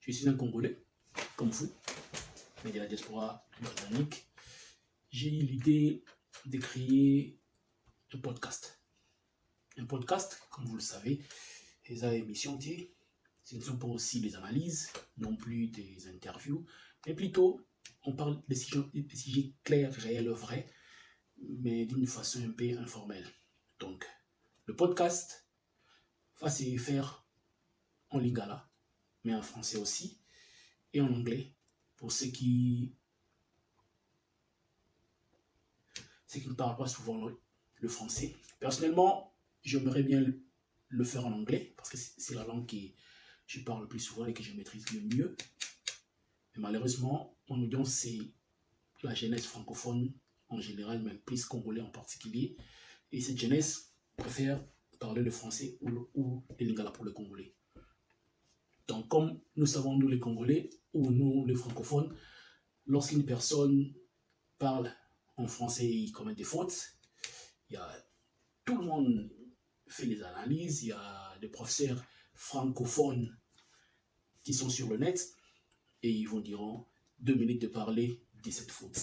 Je suis un Congolais, comme vous, mais de la diaspora britannique. J'ai eu l'idée de créer un podcast. Un podcast, comme vous le savez, les émissions, ce ne sont pas aussi des analyses, non plus des interviews, mais plutôt, on parle des sujets clairs, réels, vrais, mais d'une façon un peu informelle. Donc, le podcast va se faire en lingala, mais en français aussi, et en anglais, pour ceux qui ne parlent pas souvent le français. Personnellement, j'aimerais bien le faire en anglais, parce que c'est la langue que je parle le plus souvent et que je maîtrise le mieux. Mais malheureusement, mon audience, c'est la jeunesse francophone en général, mais plus congolais en particulier. Et cette jeunesse préfère parler le français ou le lingala pour le congolais. Donc, comme nous savons, nous les Congolais, ou nous les francophones, lorsqu'une personne parle en français et commet des fautes, tout le monde fait des analyses, il y a des professeurs francophones qui sont sur le net et ils vous diront 2 minutes de parler de cette faute.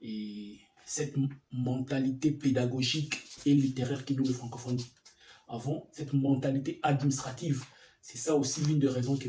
Et cette mentalité pédagogique et littéraire que nous les francophones avons, cette mentalité administrative, c'est ça aussi l'une des raisons que